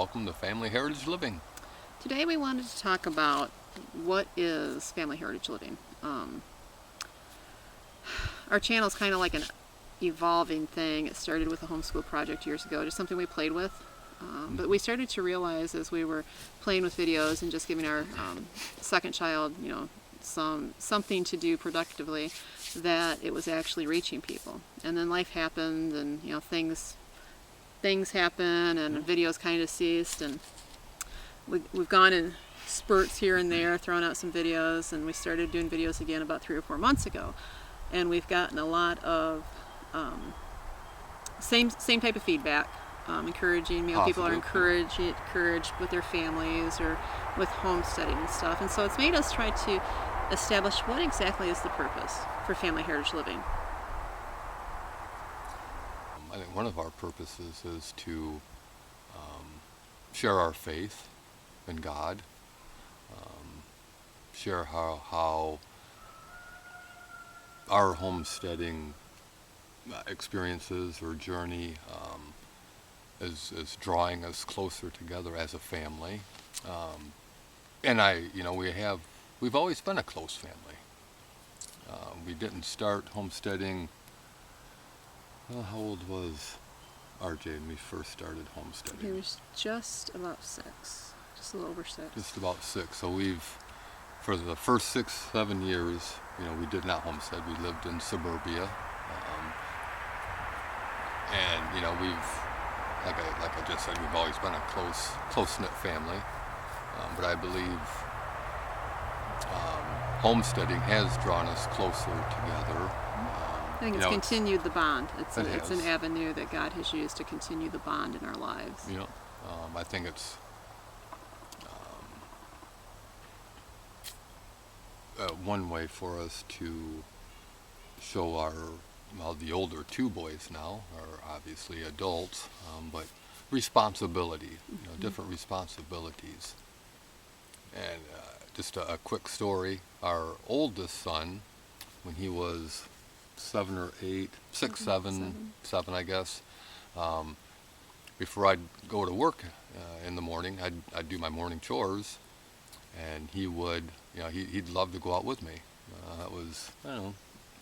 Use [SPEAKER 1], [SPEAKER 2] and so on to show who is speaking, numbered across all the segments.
[SPEAKER 1] welcome to Family Heritage Living.
[SPEAKER 2] Today we wanted to talk about what is family heritage living. Our channel is kind of like an evolving thing. It started with a homeschool project years ago, just something we played with. But we started to realize as we were playing with videos and just giving our second child, something to do productively, that it was actually reaching people. And then life happened, and things happen, and videos kind of ceased, and we've gone in spurts here and there, thrown out some videos, and we started doing videos again about 3 or 4 months ago, and we've gotten a lot of same type of feedback, encouraging. People are encouraged with their families or with homesteading and stuff, and so it's made us try to establish what exactly is the purpose for family heritage living.
[SPEAKER 1] I think one of our purposes is to share our faith in God, share how our homesteading experiences or journey is drawing us closer together as a family. We've always been a close family. We didn't start homesteading. Well, how old was RJ when we first started homesteading?
[SPEAKER 2] He was just about 6, just a little over 6.
[SPEAKER 1] Just about 6. So for the first 6-7 years, we did not homestead. We lived in suburbia, and we've, like I just said, we've always been a close-knit family. But I believe homesteading has drawn us closer together.
[SPEAKER 2] I think it's continued the bond. It's an avenue that God has used to continue the bond in our lives.
[SPEAKER 1] I think it's one way for us to show the older 2 boys now are obviously adults, but responsibility, different responsibilities. And just a quick story, our oldest son, when he was 7 or 8, 6, 7, I guess. Before I'd go to work in the morning, I'd do my morning chores, and he would, he'd love to go out with me. That was,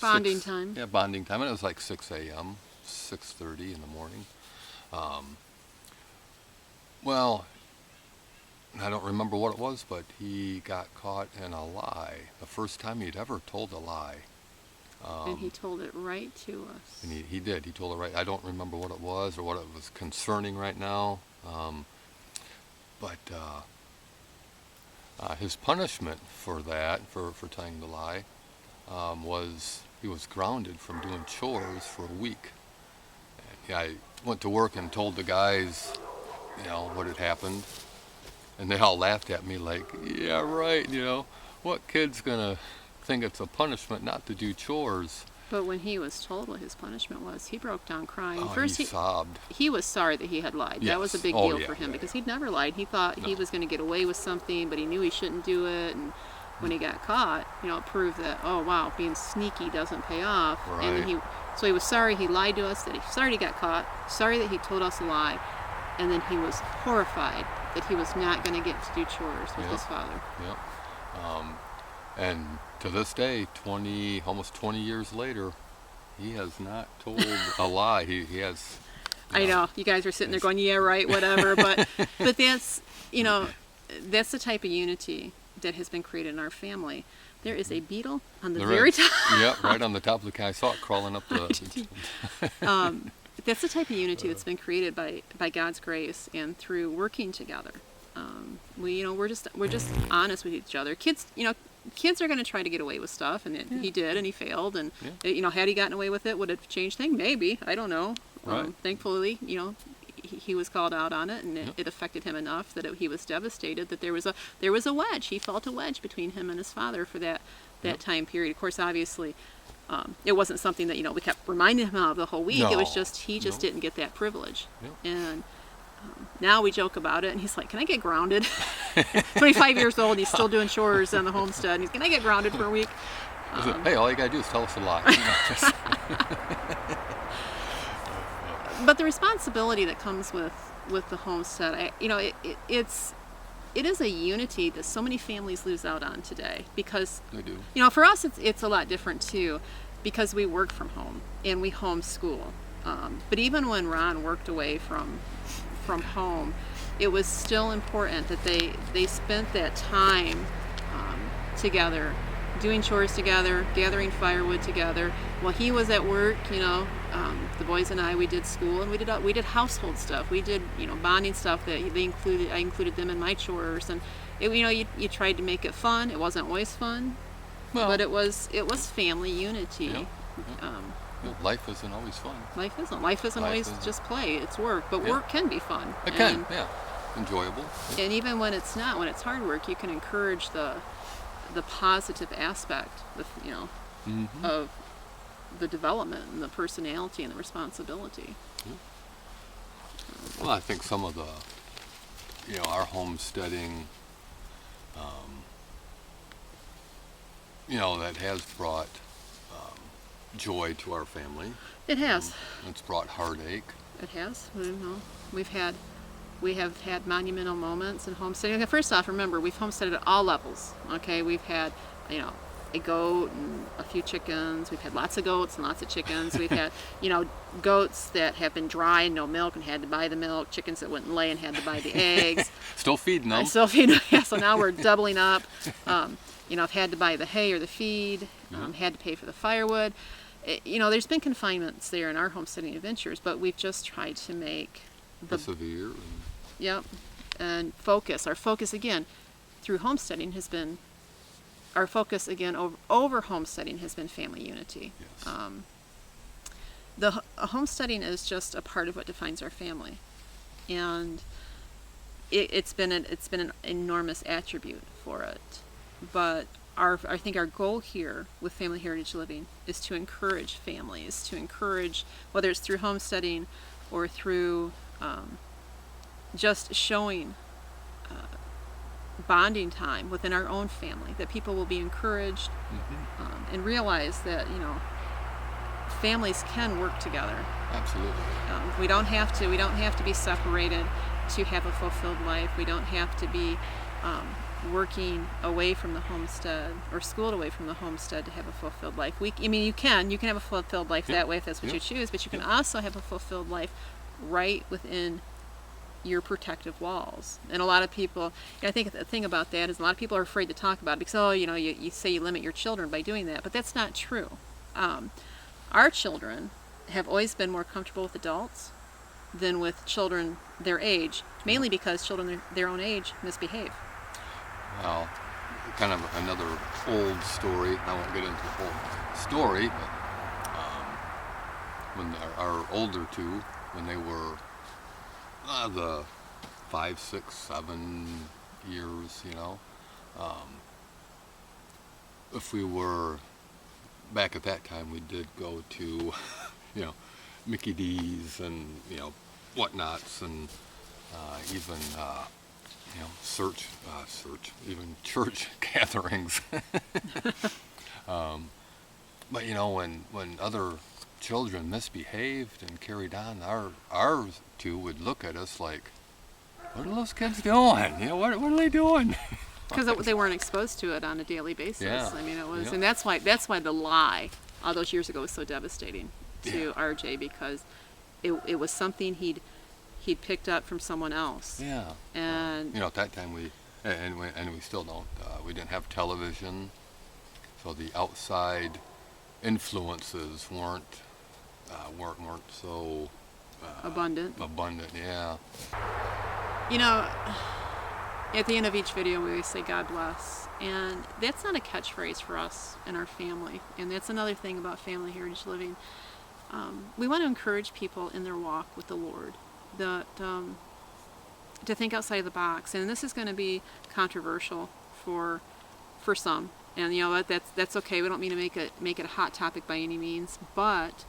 [SPEAKER 2] bonding time.
[SPEAKER 1] Yeah, bonding time, and it was like 6 a.m., 6:30 in the morning. Well, I don't remember what it was, but he got caught in a lie. The first time he'd ever told a lie.
[SPEAKER 2] And he told it right to us.
[SPEAKER 1] And he did. He told it right. I don't remember what it was or what it was concerning right now. But his punishment for that, for telling the lie, was he was grounded from doing chores for a week. And I went to work and told the guys, what had happened. And they all laughed at me like, yeah, right, what kid's going to think it's a punishment not to do chores?
[SPEAKER 2] But when he was told what his punishment was, he broke down crying.
[SPEAKER 1] Oh,
[SPEAKER 2] First,
[SPEAKER 1] he sobbed.
[SPEAKER 2] He was sorry that he had lied.
[SPEAKER 1] Yes.
[SPEAKER 2] That was a big deal for him because he'd never lied. He thought he was going to get away with something, but he knew he shouldn't do it. And when he got caught, it proved that, oh wow, being sneaky doesn't pay off.
[SPEAKER 1] Right.
[SPEAKER 2] And then so he was sorry he lied to us, sorry he got caught, sorry that he told us a lie, and then he was horrified that he was not going to get to do chores with his father.
[SPEAKER 1] Yep. And to this day, almost 20 years later, he has not told a lie. He has.
[SPEAKER 2] I know you guys are sitting there going, "Yeah, right, whatever." But that's that's the type of unity that has been created in our family. There is a beetle on the very top.
[SPEAKER 1] Yeah, right on the top of the car. I saw it crawling up the.
[SPEAKER 2] That's the type of unity that's been created by God's grace and through working together. We're just honest with each other. Kids are going to try to get away with stuff, and he did, and he failed, and had he gotten away with it, would it have changed things? Maybe, I don't know.
[SPEAKER 1] Right.
[SPEAKER 2] Thankfully, he was called out on it, and it affected him enough that he was devastated that there was a wedge. He felt a wedge between him and his father for that time period. Of course, obviously, it wasn't something that we kept reminding him of the whole week. It was just he didn't get that privilege, and now we joke about it, and he's like, "Can I get grounded?" 25 years old, he's still doing chores on the homestead, and he's, "Can I get grounded for a week?"
[SPEAKER 1] Hey, all you gotta do is tell us a lie.
[SPEAKER 2] but the responsibility that comes with the homestead, it is a unity that so many families lose out on today, because
[SPEAKER 1] They do.
[SPEAKER 2] for us it's a lot different too, because we work from home and we homeschool. But even when Ron worked away from home, it was still important that they spent that time together, doing chores together, gathering firewood together. While he was at work, the boys and I, we did school, and we did household stuff. We did bonding stuff that I included them in my chores, and you tried to make it fun. It wasn't always fun, but it was family unity.
[SPEAKER 1] Yeah. Life isn't always fun.
[SPEAKER 2] Life isn't always just play. It's work, but work can be fun.
[SPEAKER 1] It can, enjoyable.
[SPEAKER 2] And even when it's not, when it's hard work, you can encourage the positive aspect, of the development and the personality and the responsibility.
[SPEAKER 1] Well, I think some of the, our homesteading, that has brought joy to our family.
[SPEAKER 2] It has.
[SPEAKER 1] It's brought heartache.
[SPEAKER 2] It has. We have had monumental moments in homesteading. Okay, first off, remember, we've homesteaded at all levels. Okay, we've had, a goat and a few chickens. We've had lots of goats and lots of chickens. We've had, goats that have been dry and no milk and had to buy the milk. Chickens that wouldn't lay and had to buy the eggs.
[SPEAKER 1] Still feeding them.
[SPEAKER 2] Yeah, so now we're doubling up. I've had to buy the hay or the feed. Had to pay for the firewood. There's been confinements there in our homesteading adventures, but we've just tried to make
[SPEAKER 1] persevere.
[SPEAKER 2] Yep, and focus. Our focus again through homesteading has been. Our focus again over homesteading has been family unity.
[SPEAKER 1] Yes.
[SPEAKER 2] Homesteading is just a part of what defines our family, and it's been an enormous attribute for it. But I think our goal here with Family Heritage Living is to encourage families, to encourage, whether it's through homesteading or through just showing bonding time within our own family, that people will be encouraged and realize that families can work together.
[SPEAKER 1] Absolutely.
[SPEAKER 2] We don't have to be separated to have a fulfilled life. We don't have to be working away from the homestead or schooled away from the homestead to have a fulfilled life. You can have a fulfilled life that way if that's what you choose, but you can also have a fulfilled life right within your protective walls. And a lot of people, I think the thing about that is a lot of people are afraid to talk about it because, you say you limit your children by doing that, but that's not true. Our children have always been more comfortable with adults than with children their age, mainly because children their own age misbehave.
[SPEAKER 1] Well, kind of another old story. I won't get into the whole story, but when our older two, when they were the 5, 6, 7 years, if we were back at that time, we did go to, Mickey D's and whatnots, and even even church gatherings. But when other children misbehaved and carried on, our two would look at us like, what are those kids doing? What are they doing?
[SPEAKER 2] Because they weren't exposed to it on a daily basis.
[SPEAKER 1] Yeah.
[SPEAKER 2] It was, and that's why the lie all those years ago was so devastating to RJ, because it was something he'd picked up from someone else.
[SPEAKER 1] Yeah.
[SPEAKER 2] And
[SPEAKER 1] at that time we still don't. We didn't have television, so the outside influences weren't so
[SPEAKER 2] abundant.
[SPEAKER 1] Yeah.
[SPEAKER 2] At the end of each video we always say God bless, and that's not a catchphrase for us and our family, and that's another thing about Family Heritage Living. We want to encourage people in their walk with the Lord that to think outside of the box, and this is going to be controversial for some, and that's okay. We don't mean to make it a hot topic by any means, but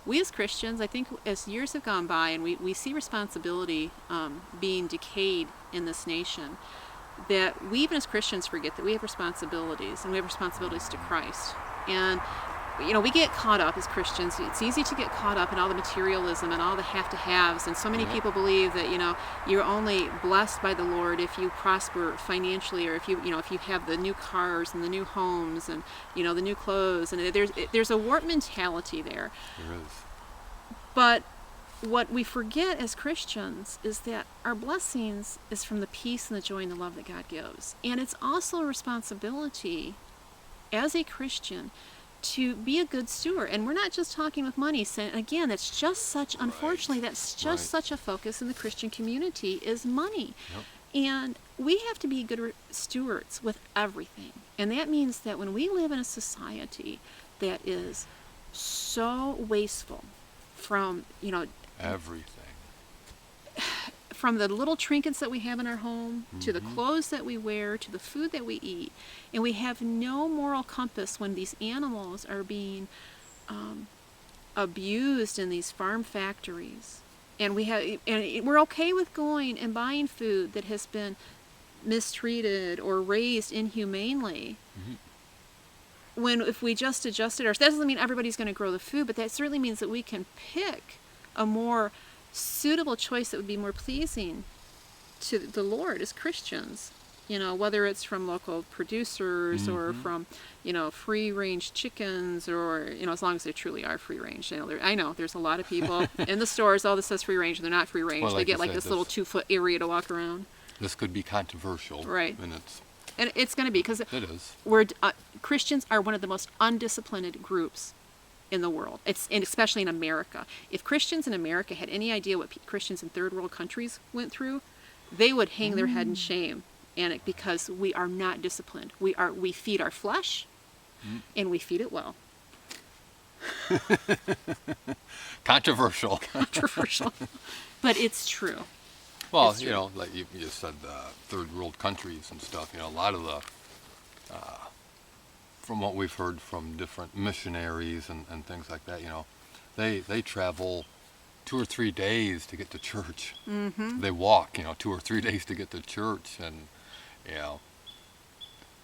[SPEAKER 2] we as Christians, I think as years have gone by and we see responsibility being decayed in this nation, that we even as Christians forget that we have responsibilities, and we have responsibilities to Christ. And we get caught up as Christians. It's easy to get caught up in all the materialism and all the have-to-haves, and so many people believe that you're only blessed by the Lord if you prosper financially, or if you have the new cars and the new homes and the new clothes. And there's a warped mentality there.
[SPEAKER 1] There is.
[SPEAKER 2] But what we forget as Christians is that our blessings is from the peace and the joy and the love that God gives, and it's also a responsibility as a Christian to be a good steward. And we're not just talking with money. So again, that's just such, unfortunately, that's just such a focus in the Christian community is money. Yep. And we have to be good stewards with everything. And that means that when we live in a society that is so wasteful from,
[SPEAKER 1] everything.
[SPEAKER 2] From the little trinkets that we have in our home, to the clothes that we wear, to the food that we eat. And we have no moral compass when these animals are being abused in these farm factories. And we're okay with going and buying food that has been mistreated or raised inhumanely. If we just adjusted ours, that doesn't mean everybody's going to grow the food, but that certainly means that we can pick a more suitable choice that would be more pleasing to the Lord as Christians, whether it's from local producers or from, free range chickens, or, as long as they truly are free range. I know there's a lot of people in the stores, all this says free range, and they're not free range.
[SPEAKER 1] Well,
[SPEAKER 2] they get like this little 2-foot area to walk around.
[SPEAKER 1] This could be controversial.
[SPEAKER 2] Right.
[SPEAKER 1] And
[SPEAKER 2] it's going to be, because
[SPEAKER 1] it is.
[SPEAKER 2] Christians are one of the most undisciplined groups in the world, and especially in America. If Christians in America had any idea what Christians in third world countries went through, they would hang their head in shame. And because we are not disciplined, we feed our flesh, and we feed it well.
[SPEAKER 1] Controversial,
[SPEAKER 2] but it's true.
[SPEAKER 1] Well,
[SPEAKER 2] it's true.
[SPEAKER 1] Like you just said, third world countries and stuff. A lot of the from what we've heard from different missionaries and things like that, they travel 2 or 3 days to get to church. They walk, 2 or 3 days to get to church. And,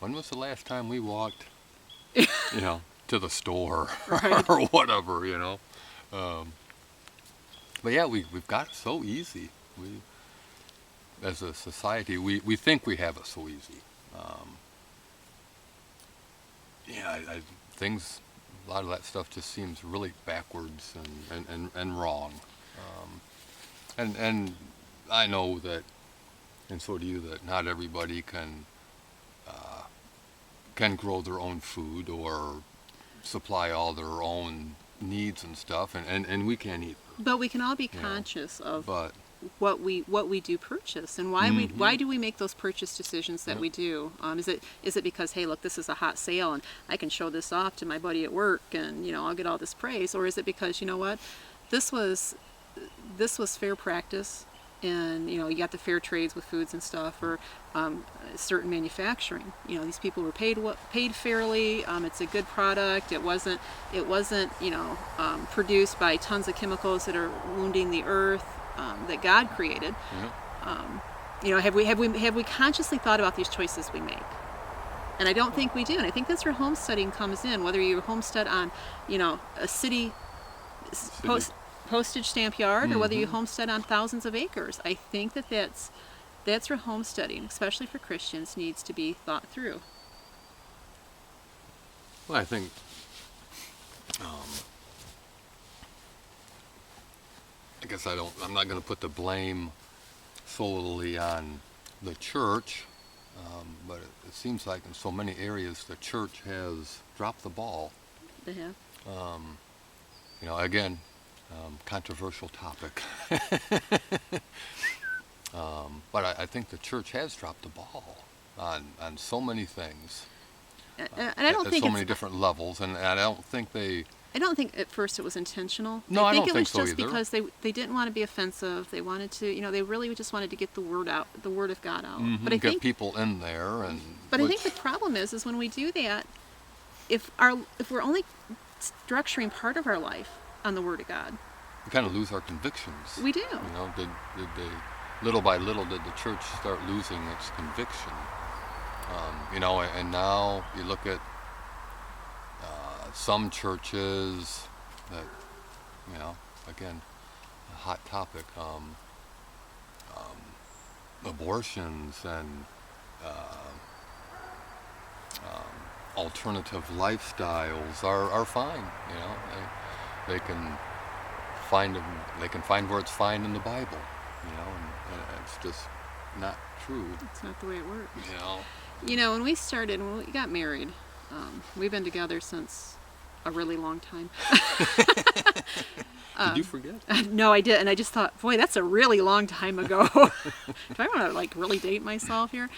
[SPEAKER 1] when was the last time we walked, to the store or whatever, But yeah, we've got it so easy. As a society, we think we have it so easy. A lot of that stuff just seems really backwards and wrong. And I know that, and so do you, that not everybody can grow their own food or supply all their own needs and stuff, and we can't either.
[SPEAKER 2] But we can all be conscious of what we do purchase, and why do we make those purchase decisions that we do? Is it because, hey, look, this is a hot sale and I can show this off to my buddy at work and I'll get all this praise, or is it because this was fair practice, and you got the fair trades with foods and stuff, or certain manufacturing. These people were paid fairly. It's a good product. It wasn't produced by tons of chemicals that are wounding the earth that God created. Have we consciously thought about these choices we make? And I don't think we do. And I think that's where homesteading comes in. Whether you homestead on a city postage stamp yard, or whether you homestead on thousands of acres, I think that's where homesteading, especially for Christians, needs to be thought through.
[SPEAKER 1] Well, I think I guess I'm not going to put the blame solely on the church, but it seems like in so many areas the church has dropped the ball.
[SPEAKER 2] They have.
[SPEAKER 1] Again, controversial topic. But I think the church has dropped the ball on so many things,
[SPEAKER 2] and I don't think
[SPEAKER 1] at so many different levels, and I don't think
[SPEAKER 2] at first it was intentional.
[SPEAKER 1] No, I don't
[SPEAKER 2] think it was
[SPEAKER 1] think so
[SPEAKER 2] just
[SPEAKER 1] either.
[SPEAKER 2] Because they didn't want to be offensive. They wanted to, they really just wanted to get the word out, the word of God out. But I
[SPEAKER 1] get
[SPEAKER 2] think
[SPEAKER 1] people in there,
[SPEAKER 2] I think the problem is when we do that, if we're only structuring part of our life on the Word of God,
[SPEAKER 1] we kind of lose our convictions.
[SPEAKER 2] We do.
[SPEAKER 1] Did they, little by little, did the church start losing its conviction? And now you look at some churches that, again, a hot topic, abortions and alternative lifestyles are fine. They can find them. They can find where it's fine in the Bible. And it's just not true.
[SPEAKER 2] It's not the way it works.
[SPEAKER 1] You know.
[SPEAKER 2] When we got married, we've been together since a really long time.
[SPEAKER 1] Did you forget?
[SPEAKER 2] No, I didn't. I just thought, boy, that's a really long time ago. Do I want to really date myself here?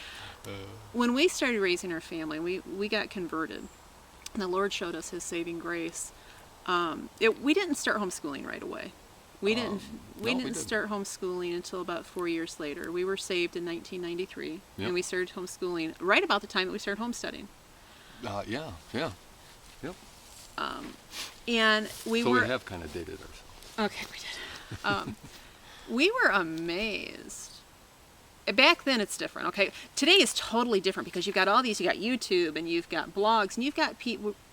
[SPEAKER 2] When we started raising our family, we got converted. And the Lord showed us His saving grace. We didn't start homeschooling right away. We didn't start homeschooling until about 4 years later. We were saved in 1993,
[SPEAKER 1] Yep.
[SPEAKER 2] and we started homeschooling right about the time that we started homesteading.
[SPEAKER 1] Yeah. Yep.
[SPEAKER 2] And we
[SPEAKER 1] have kind of dated ourselves.
[SPEAKER 2] Okay, we did. We were amazed. Back then, it's different. Okay, today is totally different because you've got all these. You got YouTube and you've got blogs and you've got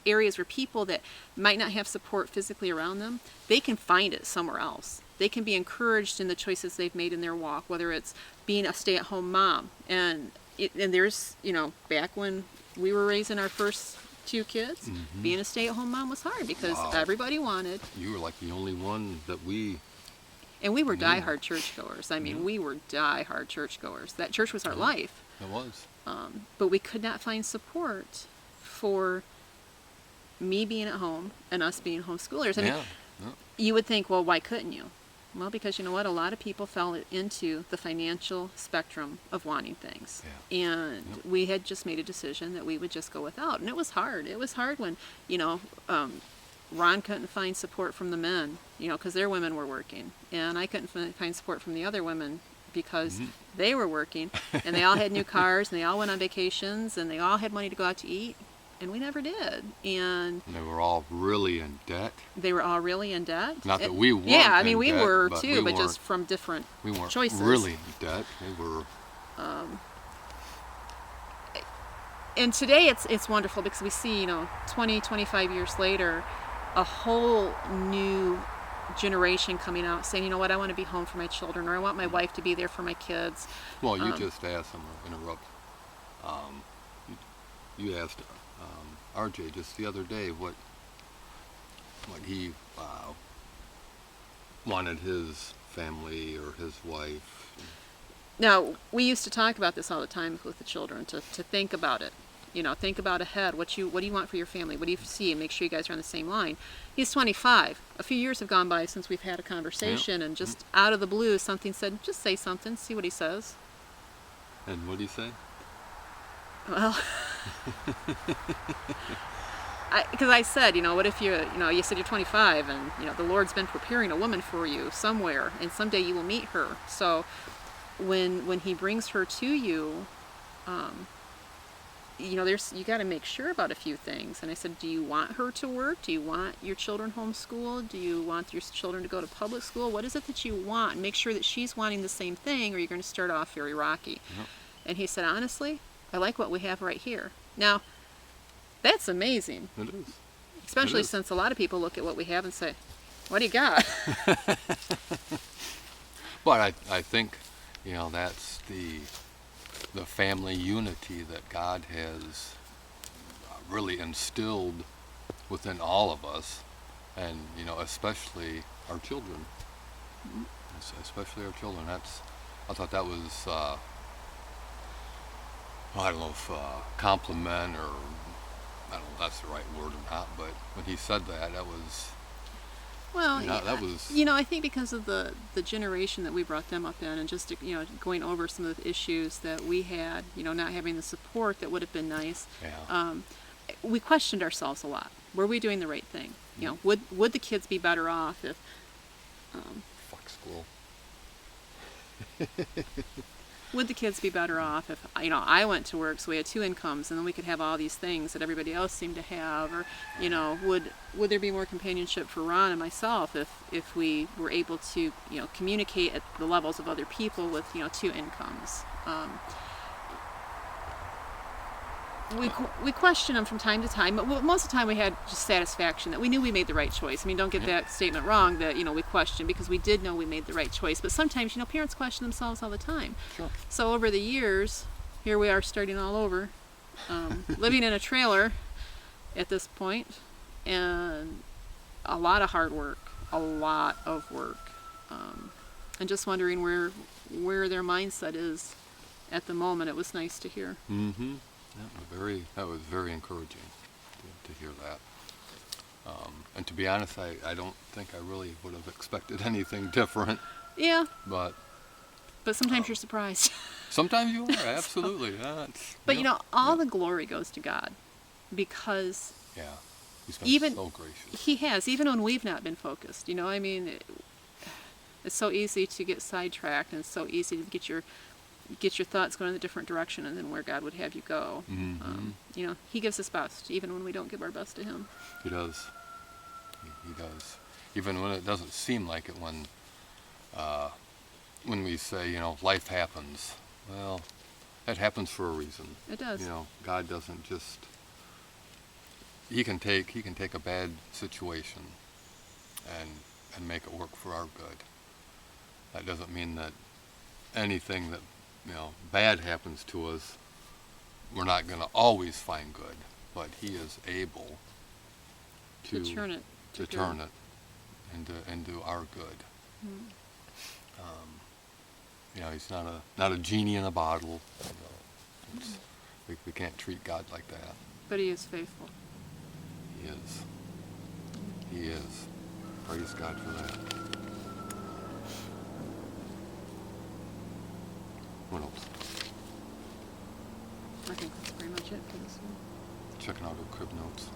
[SPEAKER 2] areas where people that might not have support physically around them, they can find it somewhere else. They can be encouraged in the choices they've made in their walk, whether it's being a stay-at-home mom. And there's, back when we were raising our first 2 kids, being a stay-at-home mom was hard because everybody wanted.
[SPEAKER 1] You were like the only one that we.
[SPEAKER 2] And we were diehard churchgoers. I mean, we were diehard churchgoers. That church was our life.
[SPEAKER 1] It was.
[SPEAKER 2] But we could not find support for me being at home and us being homeschoolers. I mean, you would think, well, why couldn't you? Well, because you know what? A lot of people fell into the financial spectrum of wanting things. Yeah. And we had just made a decision that we would just go without. And it was hard. It was hard when, Ron couldn't find support from the men, because their women were working. And I couldn't find support from the other women because they were working. And they all had new cars, and they all went on vacations, and they all had money to go out to eat. And we never did. And
[SPEAKER 1] they were all really in debt.
[SPEAKER 2] They were all really in debt.
[SPEAKER 1] Not that we weren't.
[SPEAKER 2] Yeah, I mean, we
[SPEAKER 1] debt,
[SPEAKER 2] were
[SPEAKER 1] but
[SPEAKER 2] too, but just from different
[SPEAKER 1] we weren't
[SPEAKER 2] choices.
[SPEAKER 1] Really in debt. We were.
[SPEAKER 2] And today it's wonderful because we see, 20, 25 years later, a whole new generation coming out saying, you know what, I want to be home for my children, or I want my wife to be there for my kids.
[SPEAKER 1] Well, you just asked, I'm going to interrupt. You asked RJ just the other day what he wanted his family or his wife.
[SPEAKER 2] Now, we used to talk about this all the time with the children, to think about it. Think about ahead. What do you want for your family? What do you see? And make sure you guys are on the same line. He's 25. A few years have gone by since we've had a conversation, and just out of the blue, something said, just say something, see what he says.
[SPEAKER 1] And what did he say?
[SPEAKER 2] Well, because I said, what if you said you're 25 and, the Lord's been preparing a woman for you somewhere, and someday you will meet her. So when He brings her to you, you got to make sure about a few things. And I said, do you want her to work? Do you want your children homeschooled? Do you want your children to go to public school? What is it that you want? And make sure that she's wanting the same thing, or you're going to start off very rocky. Yep. And he said, honestly, I like what we have right here. Now, that's amazing.
[SPEAKER 1] It is.
[SPEAKER 2] Especially since a lot of people look at what we have and say, what do you got?
[SPEAKER 1] But I think, that's the family unity that God has really instilled within all of us, and especially our children. Especially our children. I thought that was I don't know if compliment, or I don't know if that's the right word or not, but when he said that was.
[SPEAKER 2] Well,
[SPEAKER 1] that was.
[SPEAKER 2] I think because of the generation that we brought them up in, and just going over some of the issues that we had, not having the support that would have been nice.
[SPEAKER 1] Yeah.
[SPEAKER 2] We questioned ourselves a lot. Were we doing the right thing? Would the kids be better off if?
[SPEAKER 1] Fuck school.
[SPEAKER 2] Would the kids be better off if I went to work, so we had 2 incomes, and then we could have all these things that everybody else seemed to have? Or would there be more companionship for Ron and myself if we were able to communicate at the levels of other people with 2 incomes? we question them from time to time, but most of the time we had just satisfaction that we knew we made the right choice. I mean, don't get that statement wrong that, we questioned, because we did know we made the right choice. But sometimes, parents question themselves all the time.
[SPEAKER 1] Sure.
[SPEAKER 2] So over the years, here we are starting all over, living in a trailer at this point, and a lot of hard work, and just wondering where their mindset is at the moment. It was nice to hear.
[SPEAKER 1] Mm-hmm. That was very encouraging to hear that. And to be honest, I don't think I really would have expected anything different.
[SPEAKER 2] Yeah.
[SPEAKER 1] But
[SPEAKER 2] Sometimes you're surprised.
[SPEAKER 1] sometimes you are, absolutely.
[SPEAKER 2] But all the glory goes to God, because
[SPEAKER 1] yeah, he's been so gracious.
[SPEAKER 2] He has, even when we've not been focused. I mean, it's so easy to get sidetracked, and it's so easy to get your thoughts going in a different direction, and then where God would have you go.
[SPEAKER 1] Mm-hmm.
[SPEAKER 2] He gives us best, even when we don't give our best to Him.
[SPEAKER 1] He does. He does. Even when it doesn't seem like it, when we say, life happens. Well, it happens for a reason.
[SPEAKER 2] It does.
[SPEAKER 1] God doesn't just. He can take a bad situation and make it work for our good. That doesn't mean that anything that bad happens to us, we're not going to always find good, but He is able to
[SPEAKER 2] turn it
[SPEAKER 1] into our good. He's not a genie in a bottle. We can't treat God like that.
[SPEAKER 2] But He is faithful.
[SPEAKER 1] He is. He is. Praise God for that. What else?
[SPEAKER 2] I think that's pretty much it for this one.
[SPEAKER 1] Checking out her crib notes.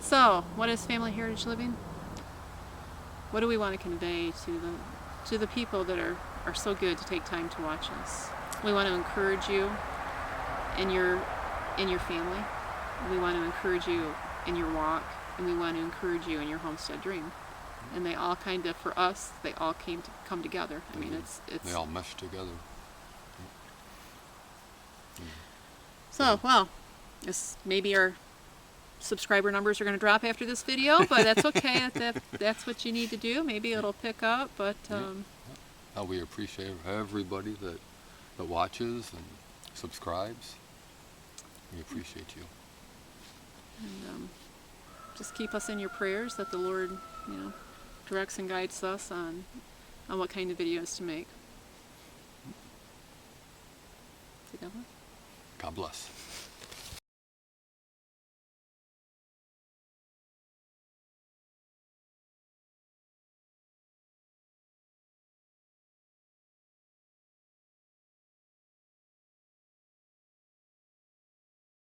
[SPEAKER 2] So, what is Family Heritage Living? What do we want to convey to the people that are so good to take time to watch us? We want to encourage you in your family. We want to encourage you in your walk, and we want to encourage you in your homestead dream. And they all kind of, for us, they all come together. I mean, it's
[SPEAKER 1] they all mesh together.
[SPEAKER 2] So, well, maybe our subscriber numbers are going to drop after this video, but that's okay. That's what you need to do. Maybe it'll pick up, but
[SPEAKER 1] we appreciate everybody that watches and subscribes. We appreciate you.
[SPEAKER 2] And just keep us in your prayers that the Lord, directs and guides us on what kind of videos to make.
[SPEAKER 1] God bless.